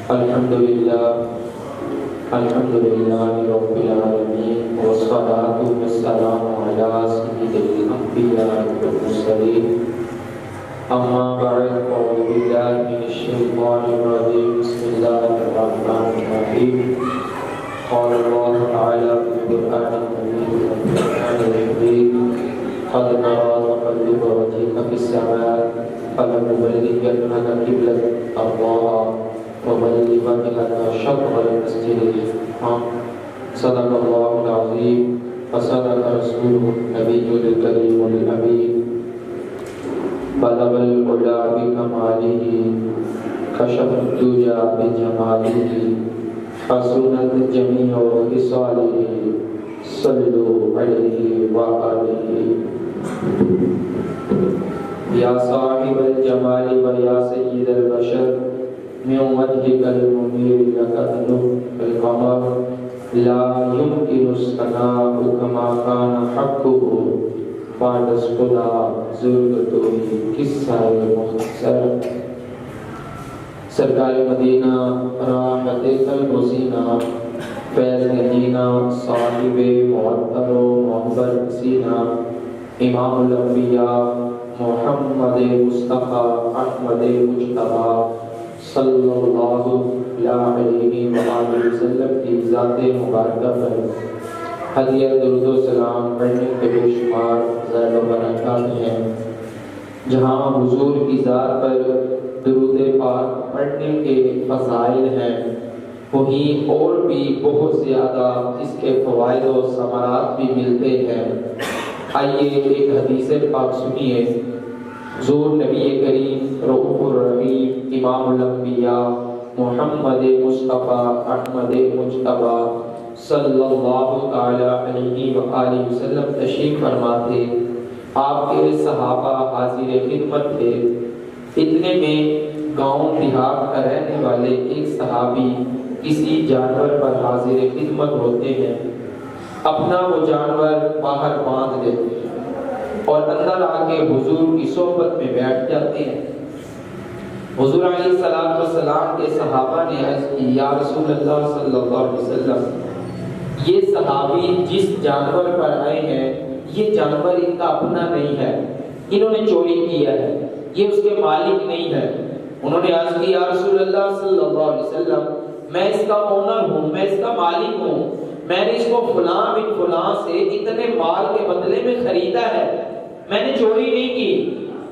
الحمدللہ رب العالمین والصلاة والسلام علی سید الانبیاء والمرسلین اما بعد اعوذ باللہ من الشیطان الرجیم بسم اللہ الرحمن الرحیم قال اللہ تعالی فی القرآن المجید والقرآن الحکیم قد نرى تقلب وجهك في السماء فلنولينك قبلة ترضاها وبلغنك شطر المسجد الحرام صدق الله العظيم وصدق رسوله النبي الكريم الأمين بلغ العلا بكماله كشف الدجى بجماله حسنت جميع خصاله صلوا عليه وآله يا صاحب الجمال ويا سيد البشر من وجهك المنير لك القمر لا يمكن الثناء كما كان حقه بعد الصلاة زرقته قصہ مختصر سرکار مدینہ راحت قلب و سینہ فیض نگینہ صاحب معطر و محبت سینہ امام الانبیاء محمد مصطفیٰ احمد مجتبی صلی اللہ علیہ وآلہ وسلم کی ذات مبارکہ پر ہدیہ درود و سلام پڑھنے کے بے شمار زید و برکات ہیں۔ جہاں حضور کی ذات پر درود پاک پڑھنے کے فضائل ہیں، وہیں اور بھی بہت زیادہ اس کے فوائد و ثمرات بھی ملتے ہیں۔ آئیے ایک حدیث پاک سنیے۔ حضور نبی کریم رؤوف الرحیم امام الانبیاء محمد مصطفیٰ احمد مجتبی صلی اللہ تعالی علیہ وآلہ وسلم تشریف فرما تھے۔ آپ کے صحابہ حاضر خدمت تھے۔ اتنے میں گاؤں دیہات کا رہنے والے ایک صحابی کسی جانور پر حاضر خدمت ہوتے ہیں، اپنا وہ جانور باہر باندھ دیتے ہیں اور اندر آ کے حضور کی صحبت میں بیٹھ جاتے ہیں۔ حضور علیہ السلام کے صحابہ نے عرض کی، یا رسول اللہ صلی اللہ علیہ وسلم، یہ صحابی جس جانور پر آئے ہیں یہ جانور ان کا اپنا نہیں ہے، انہوں نے چوری کیا ہے، یہ اس کے مالک نہیں ہے۔ انہوں نے عرض کی، یا رسول اللہ صلی اللہ علیہ وسلم، میں اس کا اونر ہوں، میں اس کا مالک ہوں، میں نے اس کو فلاں بن فلاں سے اتنے مال کے بدلے میں خریدا ہے، میں نے چوری نہیں کی۔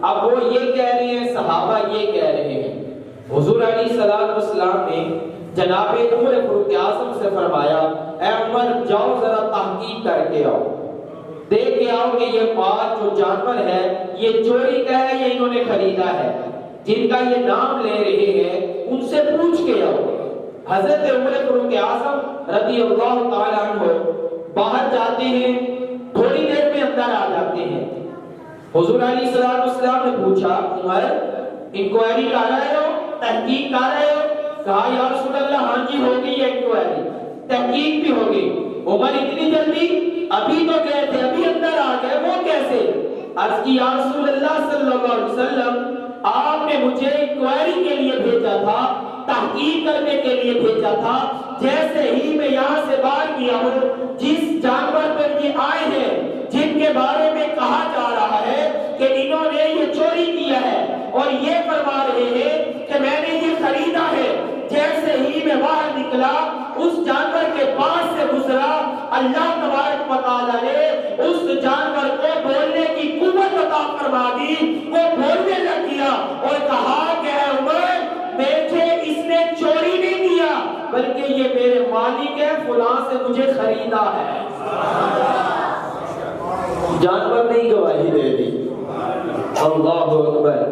اب وہ یہ کہہ رہے ہیں، صحابہ یہ کہہ رہے ہیں۔ حضور علیہ السلام نے جناب عمر فاروق اعظم سے فرمایا، اے عمر جاؤ ذرا تحقیق کر کے آؤ، دیکھ کے آؤ کہ یہ مال جو جانور ہے یہ چوری کا ہے یا انہوں نے خریدا ہے۔ جن کا یہ نام لے رہے ہیں ان سے پوچھ کے آؤ۔ حضرت عمر فاروق اعظم رضی اللہ تعالی عنہ باہر جاتے ہیں، تھوڑی دیر میں اندر آ جاتے ہیں۔ حضور علیہ السلام نے پوچھا، عمر انکوائری کر رہے ہو، تحقیق کر رہے ہو؟ کہا، یا رسول اللہ ہاں جی ہوگی یہ انکوائری، تحقیق بھی ہوگی۔ عمر اتنی جلدی؟ ابھی تو گئے تھے، ابھی اندر آ گئے، وہ کیسے؟ عرض کی، یا رسول اللہ صلی اللہ علیہ وسلم، آپ نے مجھے انکوائری کے لیے بھیجا تھا، تحقیق کرنے کے لیے بھیجا تھا۔ جیسے ہی میں یہاں سے باہر کیا ہوں، جس جانور پر یہ آئے ہیں، جن کے بارے میں کہا جا رہا ہے کہ انہوں نے یہ چوری کیا ہے اور یہ فرما رہے ہیں کہ میں نے یہ خریدا ہے، جیسے ہی میں باہر نکلا اس جانور کے پاس سے گزرا، اللہ تبارک و تعالیٰ نے اس جانور کو بولنے کی قوت عطا فرما دی، وہ بولنے لگ گیا اور کہا کہ اے عمر، مجھے اس نے چوری نہیں کیا بلکہ یہ میرے مالک ہے، فلاں سے مجھے خریدا ہے۔ جانور نہیں گواہی دے دی۔ اللہ اکبر۔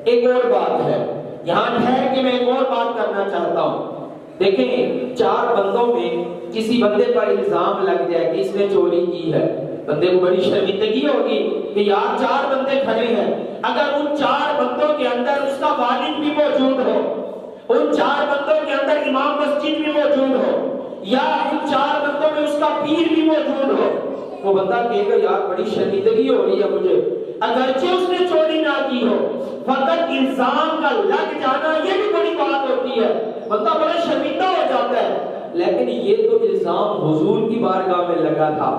ایک اور بات ہے، یہاں ٹھہر کے میں ایک اور بات کرنا چاہتا ہوں۔ دیکھیں، چار بندوں میں کسی بندے پر الزام لگ جائے کہ اس نے چوری کی ہے، بندے کو بڑی شرمندگی ہوگی کہ یار چار بندے کھڑے ہیں، اگر ان چار بندوں کے اندر اس کا والد بھی موجود ہو، ان چار بندوں کے اندر امام مسجد بھی موجود ہو، یا ان چار بندوں میں اس کا پیر بھی موجود ہو، وہ بندہ کہے گا یار بڑی شرمندگی ہو رہی ہے مجھے، اگرچہ اس نے چوری نہ کی ہو، فقط الزام کا لگ جانا یہ بھی بڑی بات ہوتی ہے۔ بندہ بڑا شرمندہ ہو جاتا ہے. لیکن یہ تو الزام حضور کی بارگاہ میں لگا تھا.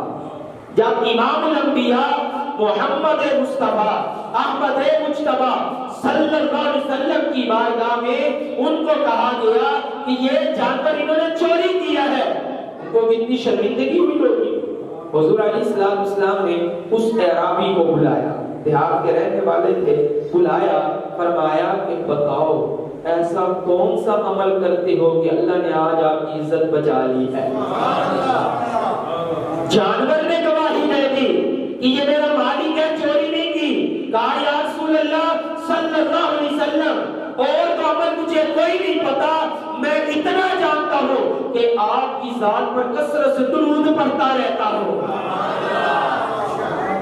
جب امام الانبیاء محمد مصطفیٰ احمد مجتبیٰ صلی اللہ علیہ وسلم کی بارگاہ میں ان کو کہا گیا کہ یہ جانور انہوں نے چوری کیا ہے، ان کو کتنی شرمندگی ہوئی ہوگی. حضور علیہ السلام نے اس اعرابی کو بلایا، دیہات کے رہنے والے تھے، بلایا، فرمایا کہ بتاؤ ایسا کون سا عمل کرتے ہو کہ اللہ نے آج آپ کی عزت بچا لی ہے. جانور نے گواہی دے دی کہ یہ میرا مالک ہے، چوری نہیں کی. کہا یا رسول اللہ صلی اللہ علیہ وسلم اور تو عمل مجھے کوئی نہیں پتا، میں اتنا جانتا ہوں کہ آپ کی ذات پر کثرت سے درود پڑھتا رہتا ہوں.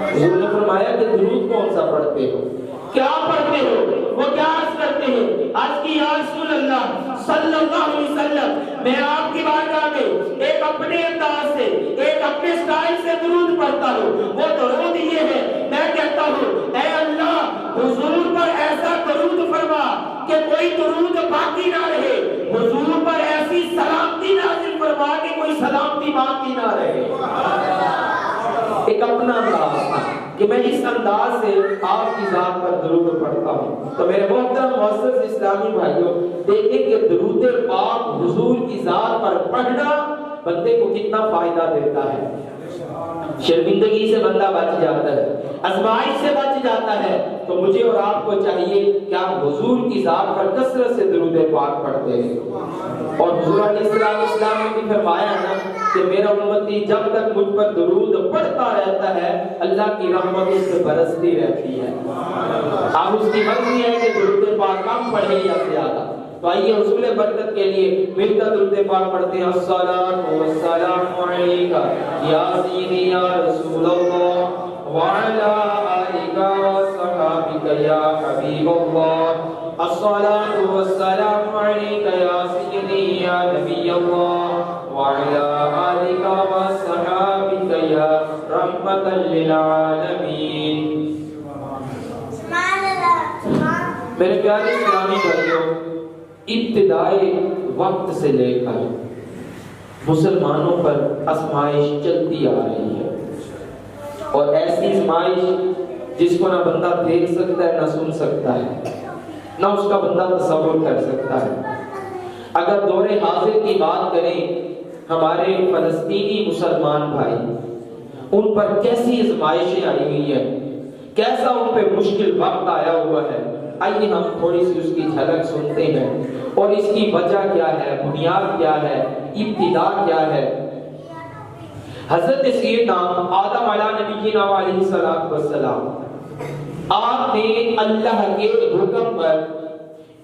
حضور نے فرمایا کہ درود کون سا پڑھتے ہو، کیا پڑھتے ہو؟ وہ کیا عرض کرتے ہیں؟ عرض کی یا رسول اللہ صلی اللہ علیہ وسلم میں آپ کی بارگاہ میں ایک اپنے انداز سے، ایک اپنے سٹائل سے درود پڑھتا ہوں. وہ درود یہ ہے، میں کہتا ہوں اے اللہ حضور پر ایسا درود فرما کہ کوئی درود باقی نہ رہے، حضور پر ایسی سلامتی نازل فرما کہ کوئی سلامتی باقی نہ رہے. ایک اپنا انداز تھا کہ میں اس انداز سے آپ کی ذات پر درود پڑھتا ہوں. تو میرے محترم معزز اسلامی بھائیوں، دیکھیں کہ درود پاک حضور کی ذات پر پڑھنا بندے کو کتنا فائدہ دیتا ہے. شرمندگی سے بندہ بچ جاتا ہے، آزمائش سے بچ جاتا ہے. تو مجھے اور آپ کو چاہیے کہ آپ حضور کی ذات پر کثرت سے درود پاک پڑھتے ہیں. اور حضور علیہ السلام نے بھی فرمایا نا کہ میرا امتی جب تک مجھ پر درود پڑھتا رہتا ہے اللہ کی رحمت اس سے برستی رہتی ہے. اب اس کی مرضی ہے کہ درود پاک کم پڑھے یا زیادہ. تو آئیے حصول برکت کے لیے مل کر درود پاک پڑھتے ہیں. الصلاۃ والسلام علیک یا سیدی یا رسول اللہ وعلی آلک وصحابک یا حبیب اللہ. الصلاۃ والسلام علیک یا سیدی یا نبی اللہ وعلی آلک وصحابک یا رحمۃ للعالمین. میرے پیارے اسلامی بھائیوں، ابتدائے وقت سے لے کر مسلمانوں پر آزمائش چلتی آ رہی ہے، اور ایسی آزمائش جس کو نہ بندہ دیکھ سکتا ہے، نہ سن سکتا ہے، نہ اس کا بندہ تصور کر سکتا ہے. اگر دور حاضر کی بات کریں، ہمارے فلسطینی مسلمان بھائی، ان پر کیسی آزمائشیں آئی ہوئی ہیں، کیسا ان پہ مشکل وقت آیا ہوا ہے. آئیے ہم تھوڑی سی اس کی جھلک سنتے ہیں اور اس کی وجہ کیا ہے، بنیاد کیا ہے، ابتدا کیا ہے. حضرت سیدنا آدم علیہ نبینا علیہ السلام، آپ نے اللہ کے حکم پر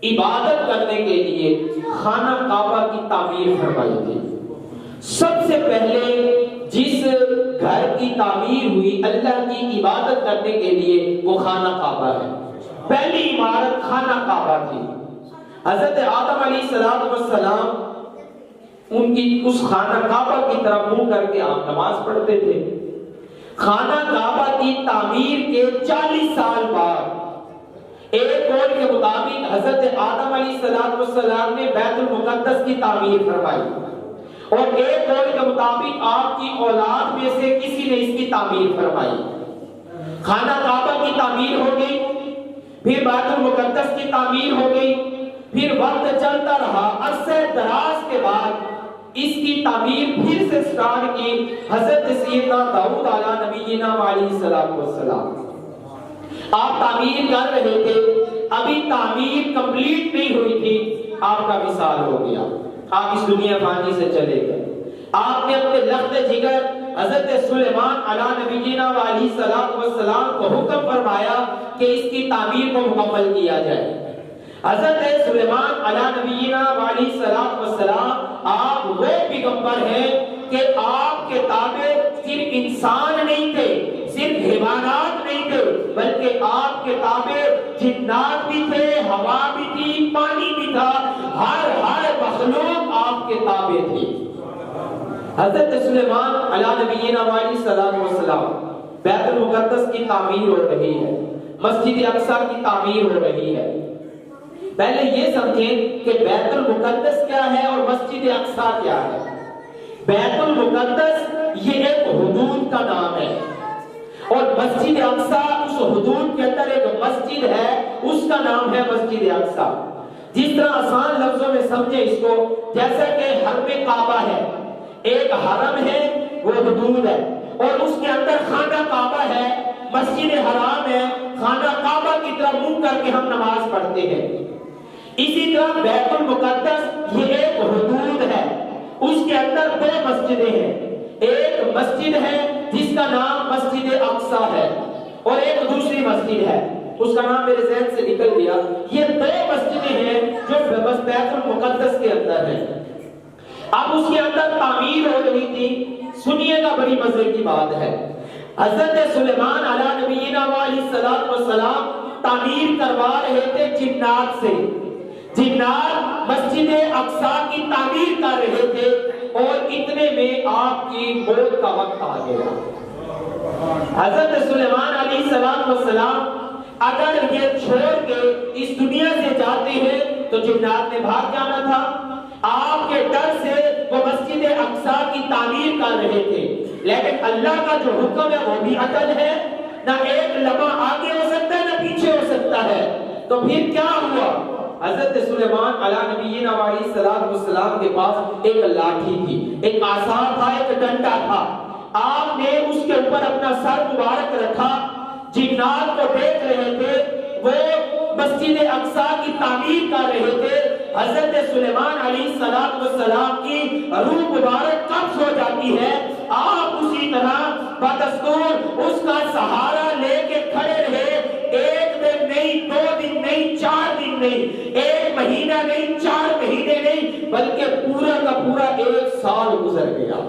عبادت کرنے کے لیے خانہ کعبہ کی تعمیر فرمائی تھی. سب سے پہلے جس گھر کی تعمیر ہوئی اللہ کی عبادت کرنے کے لیے وہ خانہ کعبہ ہے. پہلی عمارت خانہ کعبہ تھی. حضرت آدم علیہ السلام ان کی اس خانہ کعبہ کی طرف منہ کر کے آپ نماز پڑھتے تھے. خانہ کعبہ کی تعمیر کے 40 سال بعد ایک قول کے مطابق حضرت آدم علیہ السلام نے بیت المقدس کی تعمیر فرمائی، اور ایک قول کے مطابق آپ کی اولاد میں سے کسی نے اس کی تعمیر فرمائی. خانہ کعبہ کی تعمیر ہو گئی، پھر بیت المقدس کی تعمیر ہو گئی، پھر وقت چلتا رہا. عرصہ دراز کے بعد اس کی تعمیر پھر سے سٹارٹ کی حضرت سیدنا داؤد علیہ نبینا علیہ السلام. آپ تعمیر کر رہے تھے، ابھی تعمیر کمپلیٹ نہیں ہوئی تھی، آپ کا وصال ہو گیا، آپ اس دنیا فانی سے چلے گئے. آپ نے اپنے لخت جگر حضرت سلیمان علیہ نبینا علیہ السلام کو حکم فرمایا کہ اس کی تعمیر کو مکمل کیا جائے. حضرت سلیمان علیہ نبینا علیہ السلام آپ وہ پیغمبر ہیں کہ آپ کے تابع صرف انسان نہیں تھے، صرف حیوانات نہیں تھے، بلکہ آپ کے تابع جنات بھی تھے، ہوا بھی تھی، پانی بھی تھا، ہر مخلوق آپ کے تابع تھی. حضرت سلیمان علیہ نبینا علیہ السلام بیت المقدس کی تعمیر ہو رہی ہے، مسجد اقصی کی تعمیر ہو رہی ہے. پہلے یہ سمجھیں کہ بیت المقدس کیا ہے اور مسجد اقصی کیا ہے۔ بیت المقدس یہ ایک حدود کا نام ہے، اور مسجد اقصی اس حدود کے اندر ایک مسجد ہے، اس کا نام ہے مسجد اقصی۔ جس طرح آسان لفظوں میں سمجھے اس کو، جیسا کہ حرم کعبہ ہے، ایک حرم ہے وہ حدود ہے، اور اس کے اندر خانہ کعبہ ہے، مسجد حرام ہے، خانہ کعبہ کی طرف منہ کر کے ہم نماز پڑھتے ہیں۔ اسی طرح بیت المقدس یہ ایک حدود ہے، اس کے اندر دو مسجدیں ہیں، ایک مسجد ہے جس کا نام مسجد اقصی ہے، اور ایک دوسری مسجد ہے اس کا نام میرے ذہن سے نکل گیا۔ یہ دو مسجدیں ہیں جو بیت المقدس کے اندر ہیں۔ اب اس کے اندر تعمیر ہو رہی تھی، سنیے گا بڑی مزے کی بات ہے۔ حضرت سلیمان علیہ نبینا علیہ السلام تعمیر کروا رہے تھے جنات سے۔ جنات مسجد اقصی کی تعمیر کر رہے تھے، اور اتنے میں آپ کی موت کا وقت آ گیا۔ حضرت سلیمان علیہ السلام اگر یہ چھوڑ کے اس دنیا سے جاتے ہیں تو جنات نے بھاگ جانا تھا۔ آپ کے ڈر سے وہ مسجد اقصی کی تعمیر کر رہے تھے، لیکن اللہ کا جو حکم ہے وہ بھی عدل ہے، نہ ایک لمحہ آگے ہو سکتا ہے نہ پیچھے ہو سکتا ہے۔ تو پھر کیا ہوا؟ حضرت سلیمان علیہ نبینا علیہ السلام کے پاس ایک لاٹھی تھی، ایک عصا تھا، ایک ڈنڈا تھا۔ آپ نے اس کے اوپر اپنا سر مبارک رکھا، جنات کو دیکھ رہے تھے، وہ مسجد اقصی کی تعمیر کر رہے تھے۔ حضرت سلیمان علیہ السلام کی روح مبارک قبض ہو جاتی ہے، آپ اسی طرح بدستور اس کا سہارا لے کے کھڑے رہے۔ ایک دن نہیں، 2 دن نہیں، 4 دن نہیں، 1 مہینہ نہیں، 4 مہینے نہیں، بلکہ پورا کا پورا 1 سال گزر گیا۔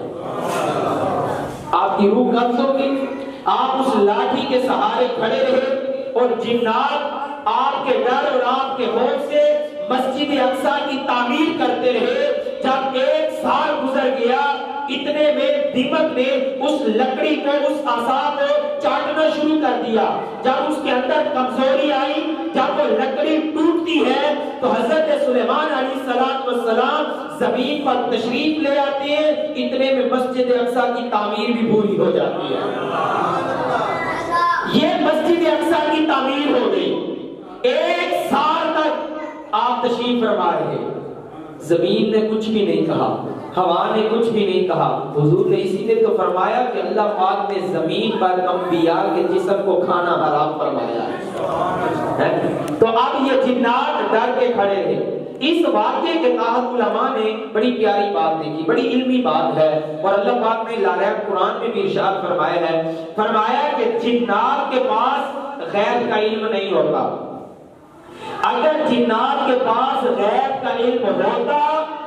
آپ کی روح قبض ہو گئی، آپ اس لاٹھی کے سہارے کھڑے رہے، اور جنات آپ کے ڈر اور آپ کے خوف سے مسجد اقصی کی تعمیر کرتے رہے۔ جب 1 سال گزر گیا، اتنے میں دیمک نے اس لکڑی کو، اس عصا کو چاٹنا شروع کر دیا۔ جب اس کے اندر کمزوری آئی، جب وہ لکڑی ٹوٹتی ہے، تو حضرت سلیمان علیہ السلام زمین پر تشریف لے آتے ہیں، اتنے میں مسجد اقصی کی تعمیر بھی پوری ہو جاتی ہے۔ یہ مسجد اقصی کی تعمیر ہو گئی۔ 1 سال تک آپ تشریف فرما رہے، زمین نے کچھ بھی نہیں کہا، ہوا نے کچھ بھی نہیں کہا۔ حضور نے اسی لیے تو فرمایا کہ اللہ پاک نے زمین پر انبیاء کے جسم کو کھانا حرام فرمایا ہے۔ تو اب یہ جنات ڈر کے کھڑے رہے۔ اس واقعے کے تحت علماء نے بڑی پیاری بات دیکھی، بڑی علمی بات ہے، اور اللہ پاک نے لارہ قرآن میں بھی ارشاد فرمایا ہے، فرمایا کہ جنات کے پاس غیب کا علم نہیں ہوتا۔ اگر جنات کے پاس غیب کا علم ہوتا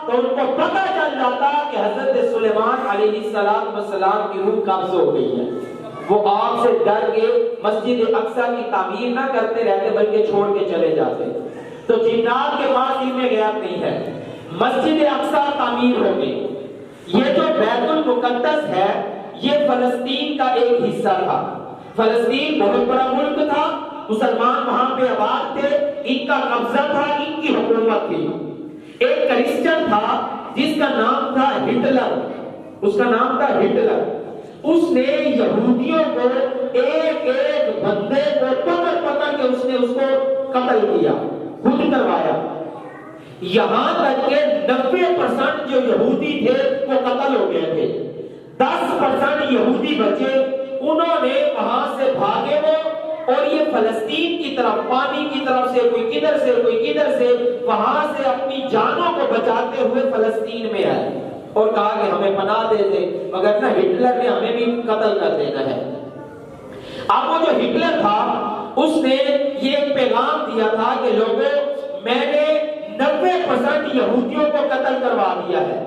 تو ان کو پتہ چل جاتا کہ حضرت سلیمان علیہ السلام کی روح قبض ہو گئی ہے۔ وہ آپ سے ڈر کے مسجد اقصی کی تعمیر نہ کرتے رہتے بلکہ چھوڑ کے چلے جاتے۔ تو جنات کے پاس علم غیب نہیں ہے۔ مسجد اقصی تعمیر ہو گئی۔ یہ جو بیت المقدس ہے یہ فلسطین کا ایک حصہ تھا۔ فلسطین بہت بڑا ملک تھا، مسلمان وہاں پہ آباد تھے، ان کا قبضہ تھا، ان کی حکومت تھی۔ ایک کرسچن تھا جس کا نام تھا ہٹلر، اس کا نام تھا ہٹلر۔ اس نے یہودیوں کو ایک ایک بندے کو پکڑ پکڑ کے اس نے اس کو قتل کیا، خود کروایا۔ یہاں تک کہ 90% جو یہودی تھے وہ قتل ہو گئے تھے، 10% یہودی بچے، انہوں نے وہاں سے بھاگے وہ، اور یہ فلسطین کی طرف، پانی کی طرف سے کوئی کدھر سے کوئی کدھر سے، وہاں سے اپنی جانوں کو بچاتے ہوئے فلسطین میں آئے اور کہا کہ ہمیں پناہ دے دیں، مگر نہ ہٹلر نے ہمیں بھی قتل کر دینا ہے۔ اب وہ جو ہٹلر تھا اس نے یہ ایک پیغام دیا تھا کہ لوگوں، میں نے 90% یہودیوں کو قتل کروا دیا ہے،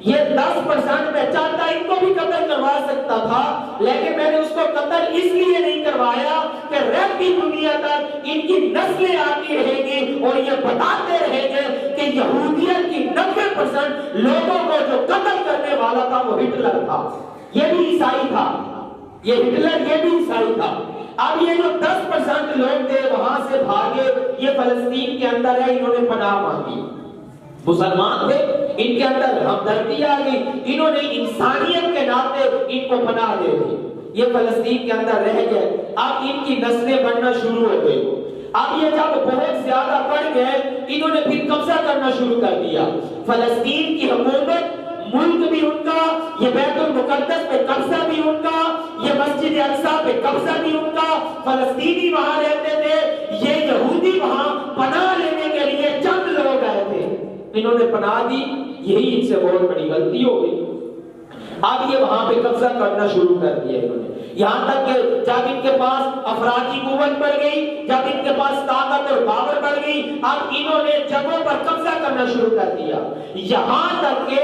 یہ 10% میں چاہتا ان کو بھی قتل کروا سکتا تھا، لیکن میں نے اس کو قتل اس لیے نہیں کروایا کہ رہتی دنیا تک ان کی نسلیں آتی رہیں گی اور یہ بتاتے رہیں گے کہ یہودیت کی 90% لوگوں کو جو قتل کرنے والا تھا وہ ہٹلر تھا۔ یہ بھی عیسائی تھا، یہ ہٹلر یہ بھی عیسائی تھا، اب یہ جو 10% لوگ تھے وہاں سے بھاگے، یہ فلسطین کے اندر ہے، انہوں نے پناہ مانگی، مسلمان تھے، ان کے اندر ہمدردی آ گئی، انہوں نے انسانیت کے ناطے ان کو پناہ دے دی، یہ فلسطین کے اندر رہ گئے، اب ان کی نسلیں بڑھنا شروع ہو گئی، اب یہ جب بہت زیادہ بڑھ گئے، انہوں نے پھر قبضہ کرنا شروع کر دیا، فلسطین کی حکومت، ملک بھی ان کا، یہ بیت المقدس پہ قبضہ بھی ان کا، یہ مسجد اقصی پہ قبضہ بھی ان کا، فلسطینی وہاں رہتے تھے، یہ یہودی وہاں پناہ لینے کے لیے چند لوگ آئے تھے، انہوں نے پناہ دی، یہی ان سے بہت بڑی غلطی ہو گئی، اب یہ وہاں پہ قبضہ کرنا شروع کر دیا انہوں نے، یہاں تک کہ جب ان کے پاس افرادی قوت بڑھ گئی، جب ان کے پاس طاقت اور پاور بڑھ گئی، اب انہوں نے جگہوں پر قبضہ کرنا شروع کر دیا، یہاں تک کہ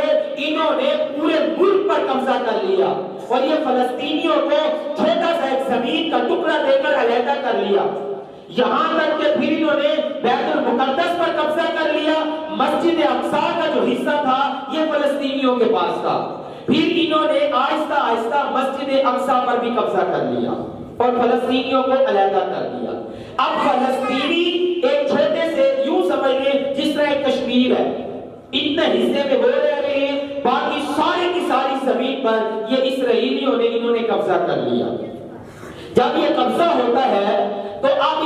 انہوں نے پورے ملک پر قبضہ کر لیا، اور یہ فلسطینیوں کو چھوٹا سا ایک زمین کا ٹکڑا دے کر علیحدہ کر لیا، یہاں تک کہ پھر انہوں نے بیت المقدس پر قبضہ کر لیا، مسجد اقصی کا جو حصہ تھا یہ فلسطینیوں کے پاس تھا، پھر انہوں نے آہستہ آہستہ مسجد اقصی پر بھی قبضہ کر لیا اور فلسطینیوں کو علیحدہ کر دیا، اب فلسطینی ایک چھوٹے سے یوں سمجھ لیں جس طرح ایک کشمیر ہے، اتنے حصے میں وہ رہ رہے ہیں، باقی ساری کی ساری زمین پر یہ اسرائیلیوں نے انہوں نے قبضہ کر لیا، جب یہ قبضہ ہوتا ہے تو اب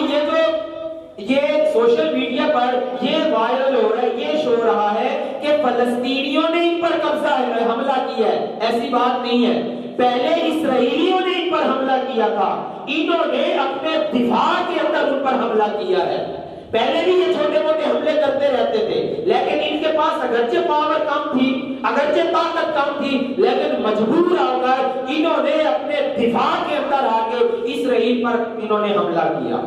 یہ سوشل میڈیا پر یہ وائرل ہو رہا ہے، یہ شو رہا ہے کہ فلسطینیوں نے ان پر قبضہ حملہ کیا ہے، ایسی بات نہیں ہے، پہلے اسرائیلیوں نے ان پر حملہ کیا تھا، انہوں نے اپنے دفاع کے اندر ان پر حملہ کیا ہے، پہلے بھی یہ چھوٹے موٹے حملے کرتے رہتے تھے، لیکن ان کے پاس اگرچہ پاور کم تھی، اگرچہ طاقت کم تھی، لیکن مجبور ہو کر انہوں نے اپنے دفاع کے اندر آ کے اسرائیل پر انہوں نے حملہ کیا،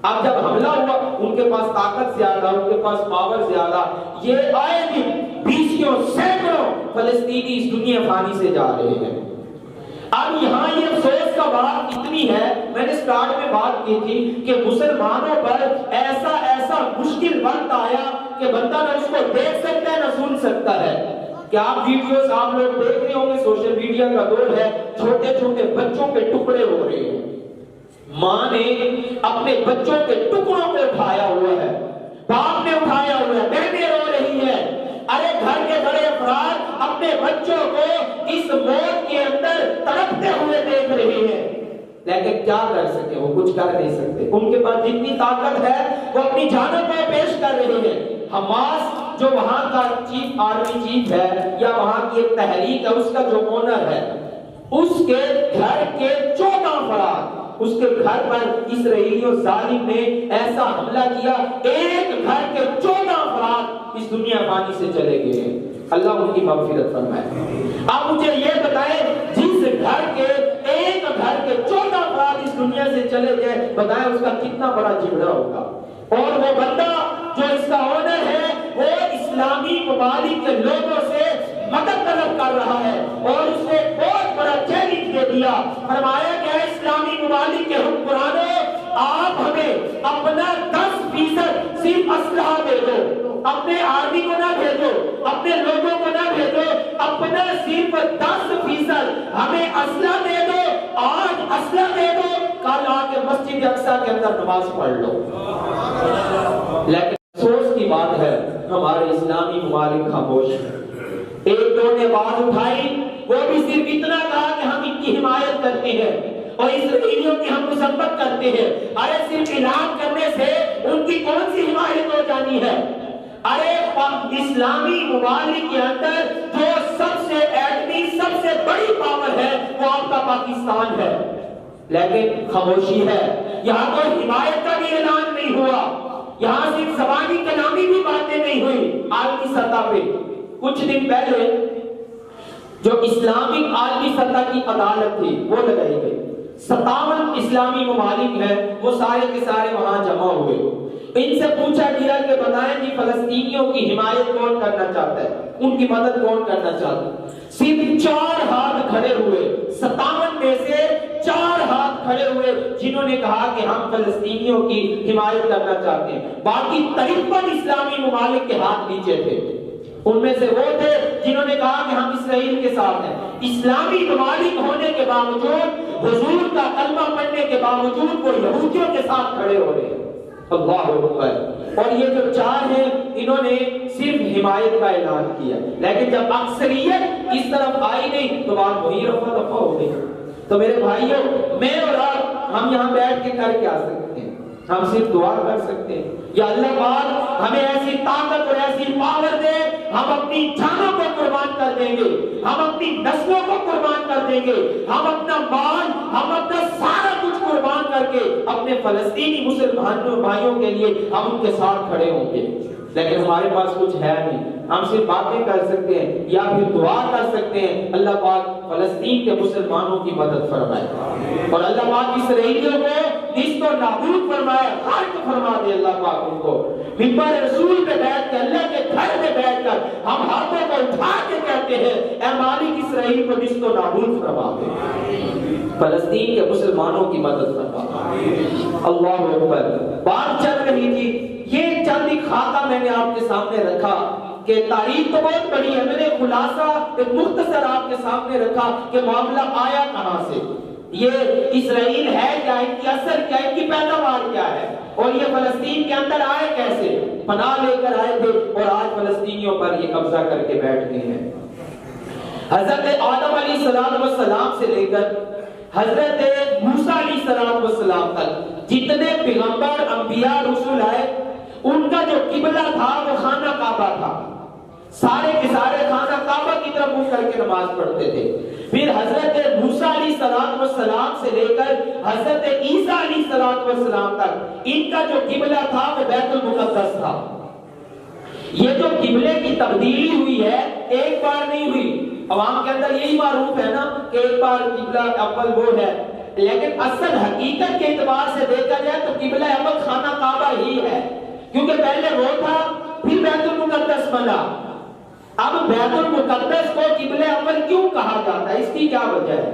اب جب حملہ ہوا ان کے پاس طاقت زیادہ، ان کے پاس پاور زیادہ، یہ آئے دن بیسیوں سینکڑوں فلسطینی اس دنیا فانی سے جا رہے ہیں، اب یہاں یہ افسوس کا بات اتنی ہے، میں نے سٹارٹ میں بات کی تھی کہ مسلمانوں پر ایسا مشکل وقت آیا کہ بندہ نہ اس کو دیکھ سکتا ہے نہ سن سکتا ہے، کہ آپ ویڈیوز آپ لوگ دیکھ رہے ہوں گے، سوشل میڈیا کا دور ہے، چھوٹے چھوٹے بچوں کے ٹکڑے ہو رہے ہیں، ماں نے اپنے بچوں کے ٹکڑوں کو اٹھایا ہوا ہے، باپ نے اٹھایا ہوا ہے، بہنیں رو رہی ہیں، ارے گھر کے بڑے افراد اپنے بچوں کو اس موت کے اندر تڑپتے ہوئے دیکھ رہے ہیں، لیکن کیا کر سکے، وہ کچھ کر نہیں سکتے، ان کے پاس جتنی طاقت ہے وہ اپنی جانوں کو پیش کر رہے ہیں، حماس جو وہاں کا چیف آرمی چیف ہے یا وہاں کی ایک تحریک ہے، اس کا جو اونر ہے، اس کے گھر کے 14 افراد، اس کے گھر پر اسرائیلیوں ظالم نے ایسا حملہ کیا، ایک گھر کے 14 افراد اس دنیا فانی سے چلے گئے، اللہ ان کی مغفرت فرمائے، اب مجھے یہ بتائیں جس گھر کے ایک گھر کے 14 افراد اس دنیا سے چلے گئے، بتائیں اس کا کتنا بڑا جھگڑا ہوگا، اور وہ بندہ جو اس کا اونر ہے وہ اسلامی ممالک کے لوگوں سے مدد طلب کر رہا ہے، اور اس نے بہت بڑا چیلنج دے دیا، فرمایا کہ اسلامی ممالک کے حکمرانوں، آپ ہمیں اپنا 10% صرف اسلحہ دے دو، اپنے آرمی کو نہ بھیجو، اپنے لوگوں کو نہ بھیجو، اپنا صرف 10% ہمیں اسلحہ دے دو، آج اسلحہ دے دو، کل آ کے مسجد اقصی کے اندر نماز پڑھ لو، لیکن افسوس کی بات ہے ہمارے اسلامی ممالک خاموش ہیں، ایک دو نے آواز اٹھائی، وہ بھی صرف اتنا کہا کہ ہم ان کی حمایت کرتے ہیں اور اسرائیلیوں کی ہم مذمت کرتے ہیں، ارے صرف اعلان کرنے سے ان کی کون سی حمایت ہو جانی ہے، ارے اسلامی ممالک کے اندر جو سب سے ایٹمی سب سے بڑی پاور ہے وہ آپ کا پاکستان ہے، لیکن خاموشی ہے، یہاں کوئی حمایت کا بھی اعلان نہیں ہوا، یہاں صرف زبانی کلامی بھی باتیں نہیں ہوئی، عالمی سطح پہ کچھ دن پہلے جو اسلامک عالمی سطح کی عدالت تھی وہ لگائی گئی، 57 اسلامی ممالک ہیں، وہ سارے کے سارے وہاں جمع ہوئے، ان سے پوچھا گیا کہ بتائیں جی فلسطینیوں کی حمایت کون کرنا چاہتا ہے، ان کی مدد کون کرنا چاہتا ہے، صرف 4 ہاتھ کھڑے ہوئے، 57 میں سے 4 ہاتھ کھڑے ہوئے جنہوں نے کہا کہ ہم فلسطینیوں کی حمایت کرنا چاہتے ہیں، باقی 53 اسلامی ممالک کے ہاتھ نیچے تھے، ان میں سے وہ تھے جنہوں نے کہا کہ ہم اسرائیل کے ساتھ ہیں. اسلامی ممالک ہونے کے باوجود، حضور کا کلمہ پڑھنے کے باوجود وہ یہودیوں کے ساتھ کھڑے ہو رہے ہیں. اللہ اکبر. اور یہ جو چار ہیں انہوں نے صرف حمایت کا اعلان کیا، لیکن جب اکثریت اس طرف آئی نہیں تو بات وہی رفع دفع ہو گئی. تو میرے بھائیوں، میں اور آپ ہم یہاں بیٹھ کے کر کیا سکتے ہیں؟ ہم صرف دعا کر سکتے ہیں یا اللہ پاک ہمیں ایسی طاقت اور ایسی پاور دے، ہم اپنی جانوں کو قربان کر دیں گے، ہم اپنی نسلوں کو قربان کر دیں گے، ہم اپنا مال، ہم اپنا سارا کچھ قربان کر کے اپنے فلسطینی مسلمان بھائیوں کے لیے ہم ان کے ساتھ کھڑے ہوں گے. لیکن ہمارے پاس کچھ ہے نہیں. ہم صرف باتیں کر سکتے ہیں یا پھر دعا کر سکتے ہیں اللہ پاک فلسطین کے مسلمانوں کی مدد فرمائے اور اللہ پاک اسرائیلیوں کو نیست و نابود فرمائے، غرق فرما دے اللہ پاک ان کو. ممبر رسول پہ بیٹھ کر، اللہ کے گھر میں بیٹھ کر ہم ہاتھوں کو اٹھا کے کہتے ہیں اے مالک اسرائیل کو نیست و نابود فرما دے، فلسطین کے مسلمانوں کی مدد فرما. اللہ اکبر. بات چل رہی تھی، یہ چند ایک خاکہ میں نے آپ کے سامنے رکھا کہ تاریخ تو بہت بڑی ہے، میں نے خلاصہ ایک مختصر آپ کے سامنے رکھا کہ معاملہ آیا کہاں سے، یہ اسرائیل ہے کیا، ان کی اثر کیا، ان کی پیداوار کیا ہے، اور یہ فلسطین کے اندر آئے کیسے، پناہ لے کر آئے تھے اور آج فلسطینیوں پر یہ قبضہ کر کے بیٹھ گئے ہیں. حضرت آدم علیہ السلام سے لے کر حضرت موسیٰ علیہ السلام تک جتنے پیغمبر، انبیاء، رسول آئے، ان کا جو قبلہ تھا وہ خانہ کعبہ تھا. سارے کے سارے خانہ کعبہ کی طرف منہ کر کے نماز پڑھتے تھے. پھر حضرت موسیٰ علیہ السلام سے لے کر حضرت عیسیٰ علیہ السلام تک ان کا جو قبلہ تھا وہ بیت المقدس تھا. یہ جو قبلے کی تبدیلی ہوئی ہے ایک بار نہیں ہوئی. عوام کے اندر یہی معروف ہے نا کہ ایک بار قبلہ اول وہ ہے، لیکن اصل حقیقت کے اعتبار سے دیکھا جائے تو قبلہ اول خانہ کعبہ ہی ہے، کیونکہ پہلے وہ تھا پھر بیت المقدس بنا. اب بیت المقدس کو قبلہ اول کیوں کہا جاتا ہے؟ اس کی کیا وجہ ہے؟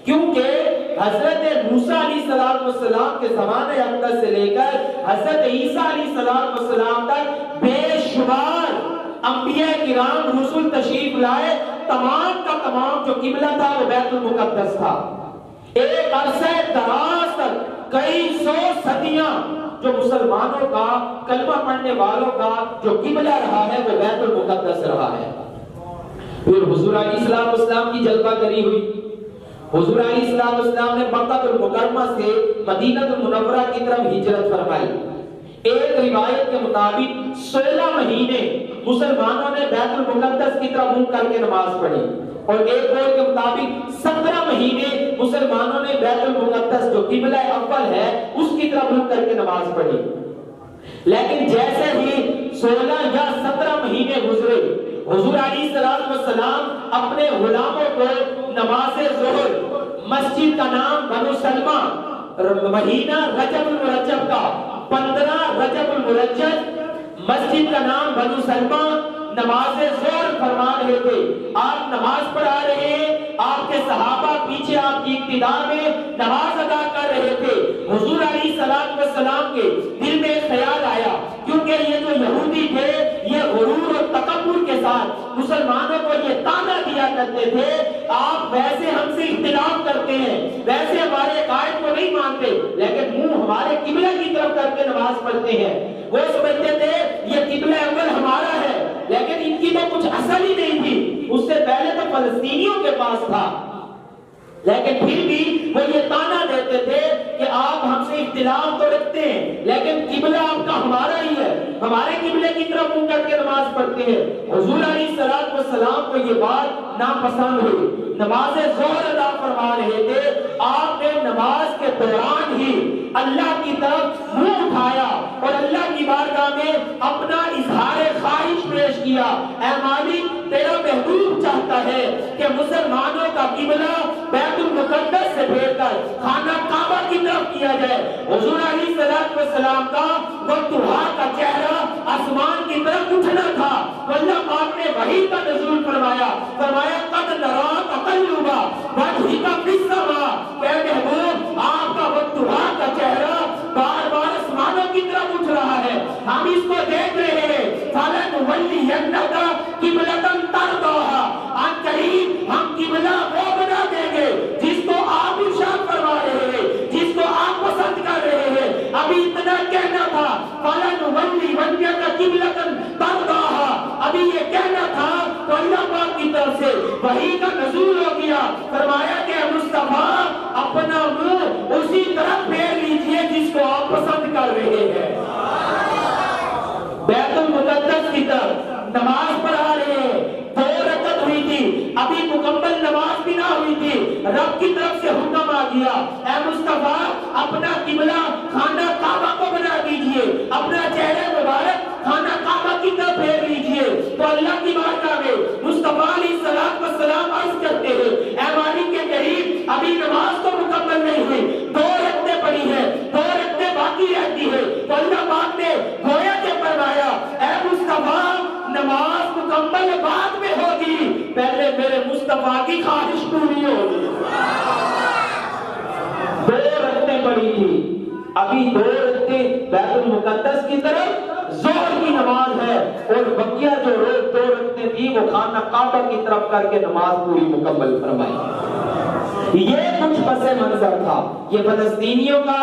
کیونکہ حضرت موسیٰ علیہ السلام کے زمانے اقدس سے لے کر حضرت عیسیٰ علیہ السلام تک بے شمار انبیاء کرام رسول تشریف لائے. تمام کا تمام جو قبلہ تھا وہ بیت المقدس تھا. ایک عرصہ دراز تک کئی سو صدیاں جو مسلمانوں کا، کلمہ پڑھنے والوں کا جو قبلہ رہا ہے وہ بیت المقدس رہا ہے. پھر حضور علیہ السلام کی جلوہ گری ہوئی. حضور علیہ السلام نے مکہ المکرمہ سے مدینہ المنورہ کی طرف ہجرت فرمائی. ایک روایت کے مطابق 16 مہینے مسلمانوں نے بیت المقدس کی طرف منہ کر کے نماز پڑھی، اور ایک قول کے مطابق 17 مہینے مسلمانوں نے بیت المقدس جو قبلہ اول ہے اس کی طرف منہ کر کے نماز پڑھی. لیکن جیسے ہی 16 یا 17 مہینے گزرے، حضور علیہ السلام اپنے غلاموں کو نماز ظہر، مسجد کا نام بنو سلمہ، مہینہ رجب المرجب کا 15 رجب المرجب، مسجد کا نام بنو سلمہ، نماز ظہر فرما رہے تھے. آپ نماز پڑھا رہے ہیں، آپ کے صحابہ پیچھے آپ کی اقتدا میں نماز ادا کر رہے تھے. حضور علیہ السلام کے دل میں خیال آیا، کیونکہ یہ جو یہودی تھے یہ غرور اور تکبر کے ساتھ مسلمانوں کو یہ طعنہ دیا کرتے تھے، آپ ویسے ہم سے اختلاف کرتے ہیں، ویسے ہمارے قائد کو نہیں مانتے، لیکن منہ ہمارے قبلہ کی طرف کر کے نماز پڑھتے ہیں. وہ سمجھتے تھے یہ قبلہ اول ہمارا ہے، لیکن ان کی تو کچھ اصل ہی نہیں تھی. اس سے پہلے تو فلسطینیوں کے پاس تھا، لیکن پھر بھی وہ یہ طعنہ دیتے تھے کہ آپ ہم سے اختلاف تو رکھتے ہیں لیکن قبلہ آپ کا ہمارا ہی ہے، ہمارے قبلے کی طرف منہ کر کے نماز پڑھتے ہیں. حضور علیہ السلام کو یہ بات ناپسند ہوئی. نماز ظہر ادا فرما رہے تھے، آپ نے نماز کے دوران ہی اللہ کی طرف منہ اٹھایا اور اللہ کی بارگاہ میں اپنا اظہار خواہش پیش کیا. اے مالک، تیرا محبوب چاہتا ہے کہ مسلمانوں کا قبلہ بیت المقدس سے پھیر کر خانہ کعبہ کی طرف کیا جائے. حضور علیہ السلام کا وقتها کا چہرہ آسمان کی طرف اٹھنا تھا تو اللہ پاک نے وحی کا نزول فرمایا قد نرا تقلب وجهك في السماء. اے محبوب، آپ کا وقتها کا چہرہ بار بار آسمانوں کی طرف اٹھ رہا ہے، ہم اس کو دیکھ رہے ہیں. فَلَنُوَلِّيَنَّكَ تو اللہ پاک کی طرف سے وحی کا نزول ہو گیا، فرمایا کہ مصطفیٰ اپنا منہ اسی طرف پھیر لیجئے جس کو آپ پسند کر رہے ہیں۔ بیت المقدس کی طرف نماز پڑھا رہے ہیں، 2 رکعت ہوئی تھی، ابھی مکمل نماز بھی نہ ہوئی تھی، رب کی طرف سے حکم آ گیا، اے مصطفیٰ اپنا قبلہ خانہ کعبہ کو بنا دیجئے، اپنا چہرہ مبارک خانہ کعبہ کی طرف پھیر لیجئے۔ تو اللہ کی بارگاہ میں مصطفیٰ علیہ السلام عرض کرتے ہیں، اے مالک کے کریم ابھی نماز تو مکمل نہیں ہوئی، 2 رکعتیں پڑھی ہیں، 2 رکعتیں باقی رہتی ہیں۔ تو اللہ پاک نے گویا کہ فرمایا، اے مصطفیٰ نماز مکمل بعد میں ہوگی، پہلے میرے مصطفیٰ کی خواہش پوری ہوگی۔ 2 رکعتیں پڑھی تھی، ابھی 2 رکعتیں بیت المقدس کی طرف ظہر کی نماز ہے، اور بقیہ جو 2 رکعتیں تھی وہ خانہ کعبہ کی طرف کر کے نماز پوری مکمل فرمائی۔ یہ کچھ پس منظر تھا، یہ فلسطینیوں کا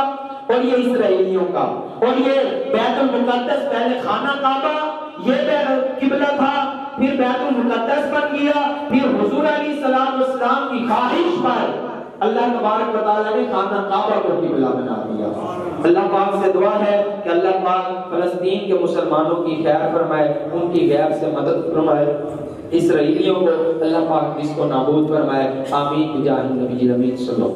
اور یہ اسرائیلیوں کا، اور یہ بیت المقدس پہلے خانہ کعبہ یہ قبلہ تھا، پھر بیت المقدس بن گیا، پھر حضور علیہ السلام کی خواہش پر اللہ تبارک و تعالیٰ نے خانہ کعبہ کو قبلہ بنا دیا۔ اللہ پاک سے دعا ہے کہ اللہ پاک فلسطین کے مسلمانوں کی خیر فرمائے، ان کی غیر سے مدد فرمائے، اسرائیلیوں کو اللہ پاک اس کو نابود فرمائے، آمین بجاہ النبی الامین صلی اللہ